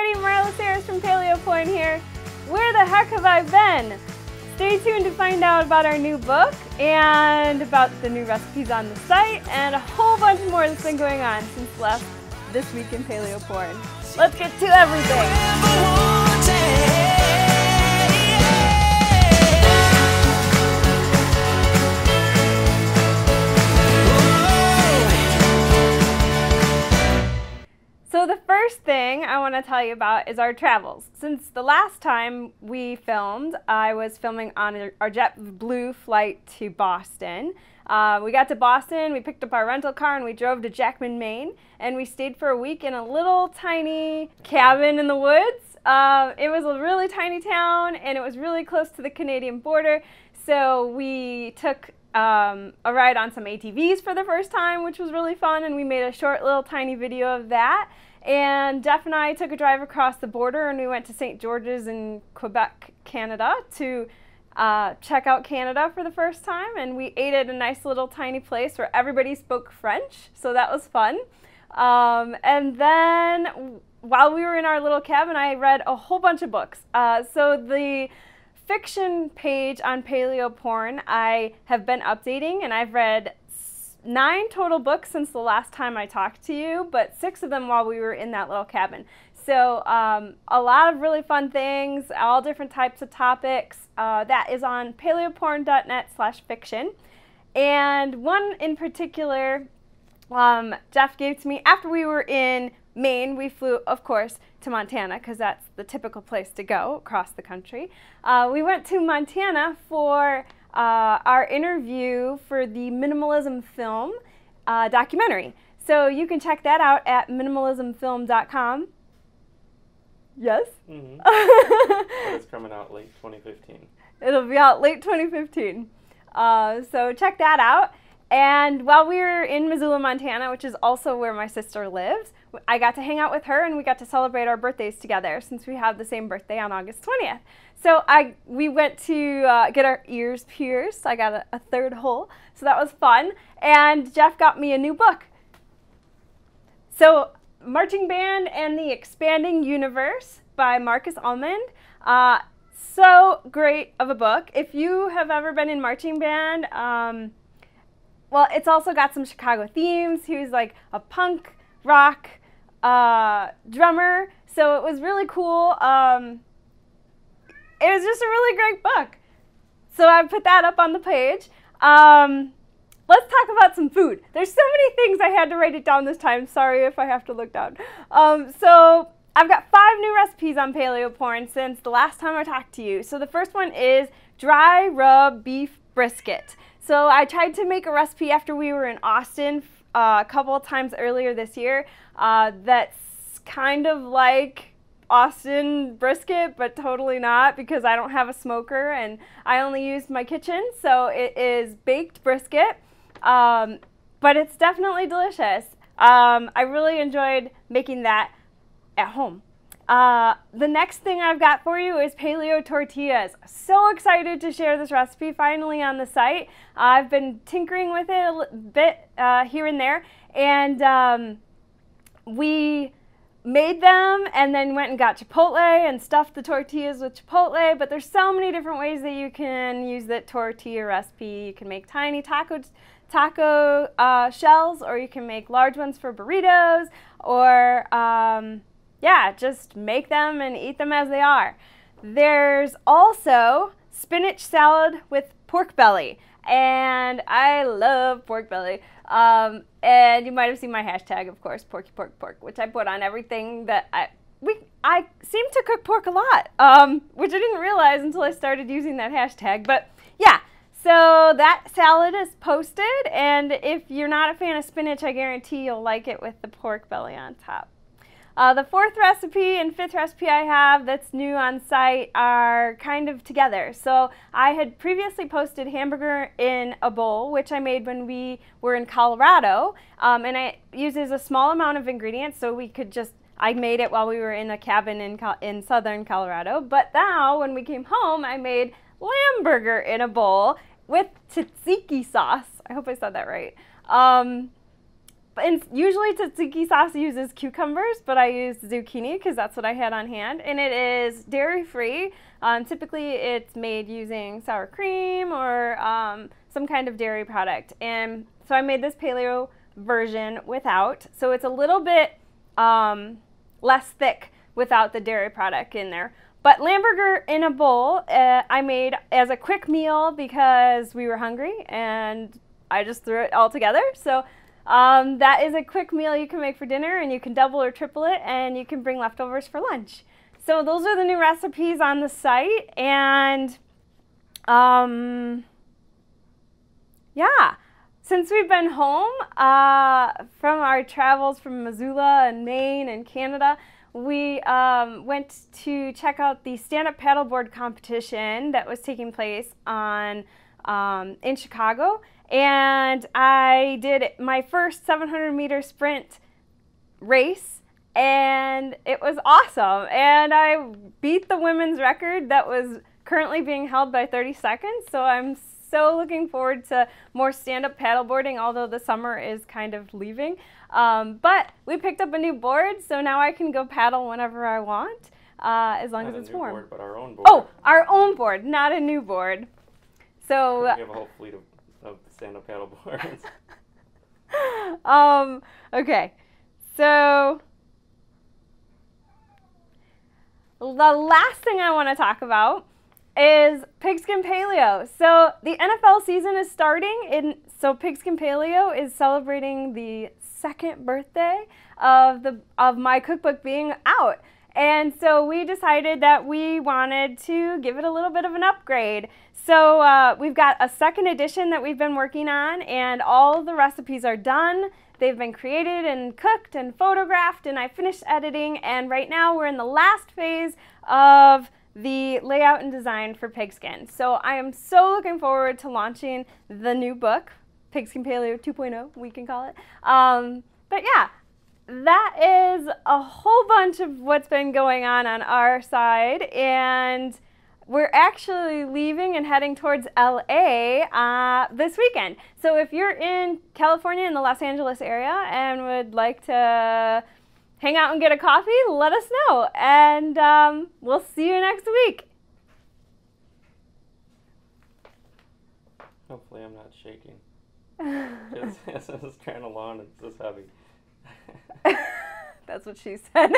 everybody, Marla Sarris from Paleo Porn here. Where the heck have I been? Stay tuned to find out about our new book and about the new recipes on the site and a whole bunch more that's been going on since last This Week in Paleo Porn. Let's get to everything. So the first thing I want to tell you about is our travels. Since the last time we filmed, I was filming on our JetBlue flight to Boston. We got to Boston, we picked up our rental car, and we drove to Jackman, Maine, and we stayed for a week in a little tiny cabin in the woods. It was a really tiny town, and it was really close to the Canadian border, so we took a ride on some ATVs for the first time, which was really fun, and we made a short little tiny video of that. And Jeff and I took a drive across the border, and we went to St. George's in Quebec, Canada, to check out Canada for the first time, and we ate at a nice little tiny place where everybody spoke French, so that was fun. And then while we were in our little cabin, I read a whole bunch of books. So the fiction page on Paleo Porn I have been updating, and I've read 9 total books since the last time I talked to you, but 6 of them while we were in that little cabin. So a lot of really fun things, all different types of topics. That is on paleoporn.net/fiction. And one in particular, Jeff gave to me after we were in Maine. We flew, of course, to Montana because that's the typical place to go across the country. We went to Montana for our interview for the Minimalism Film documentary. So you can check that out at minimalismfilm.com. Yes? Mm-hmm. It's coming out late 2015. It'll be out late 2015. So check that out. And while we were in Missoula, Montana, which is also where my sister lives, I got to hang out with her, and we got to celebrate our birthdays together since we have the same birthday on August 20th. So we went to get our ears pierced. I got a 3rd hole, so that was fun. And Jeff got me a new book. So Marching Band and the Expanding Universe by Marcus Almond. So great of a book. If you have ever been in marching band, well, it's also got some Chicago themes. He was like a punk rock drummer, so it was really cool. It was just a really great book. So I put that up on the page. Let's talk about some food. There's so many things I had to write it down this time. Sorry if I have to look down. So I've got 5 new recipes on Paleo Porn since the last time I talked to you. So the first one is dry rub beef brisket. So I tried to make a recipe after we were in Austin a couple of times earlier this year that's kind of like Austin brisket, but totally not because I don't have a smoker and I only used my kitchen. So it is baked brisket, but it's definitely delicious. I really enjoyed making that at home. The next thing I've got for you is paleo tortillas. So excited to share this recipe finally on the site. I've been tinkering with it a bit here and there, and we made them and then went and got chipotle and stuffed the tortillas with chipotle, but there's so many different ways that you can use that tortilla recipe. You can make tiny taco shells, or you can make large ones for burritos, or yeah, just make them and eat them as they are. There's also spinach salad with pork belly, and I love pork belly. And you might have seen my hashtag, of course, porky pork pork, which I put on everything that I seem to cook pork a lot, which I didn't realize until I started using that hashtag. But yeah, so that salad is posted, and if you're not a fan of spinach, I guarantee you'll like it with the pork belly on top. The 4th recipe and 5th recipe I have that's new on site are kind of together. So I had previously posted hamburger in a bowl, which I made when we were in Colorado, and it uses a small amount of ingredients, so we could just, I made it while we were in a cabin in southern Colorado. But now when we came home, I made lamb burger in a bowl with tzatziki sauce. I hope I said that right. And usually tzatziki sauce uses cucumbers, but I used zucchini because that's what I had on hand. And it is dairy-free. Typically, it's made using sour cream or some kind of dairy product. And so I made this paleo version without. So it's a little bit less thick without the dairy product in there. But lamb burger in a bowl, I made as a quick meal because we were hungry and I just threw it all together. So that is a quick meal you can make for dinner, and you can double or triple it, and you can bring leftovers for lunch. So those are the new recipes on the site, and yeah, since we've been home from our travels from Missoula and Maine and Canada, we went to check out the stand-up paddleboard competition that was taking place in Chicago. And I did my first 700-meter sprint race, and it was awesome. And I beat the women's record that was currently being held by 30 seconds. So I'm so looking forward to more stand-up paddleboarding, although the summer is kind of leaving. But we picked up a new board, so now I can go paddle whenever I want, as long as it's warm. Not a new board, but our own board. Oh, our own board, not a new board. So we have a whole fleet of stand-up paddle boards. Okay, so the last thing I want to talk about is Pigskin Paleo. So the NFL season is starting, so Pigskin Paleo is celebrating the 2nd birthday of my cookbook being out. And so we decided that we wanted to give it a little bit of an upgrade. So we've got a 2nd edition that we've been working on, and all the recipes are done. They've been created and cooked and photographed, and I finished editing, and right now we're in the last phase of the layout and design for Pigskin. So I am so looking forward to launching the new book, Pigskin Paleo 2.0, we can call it. But yeah, that is a whole bunch of what's been going on our side, and we're actually leaving and heading towards LA this weekend. So if you're in California, in the Los Angeles area, and would like to hang out and get a coffee, let us know, and we'll see you next week. Hopefully I'm not shaking. It's trying to lawn, it's this heavy. That's what she said.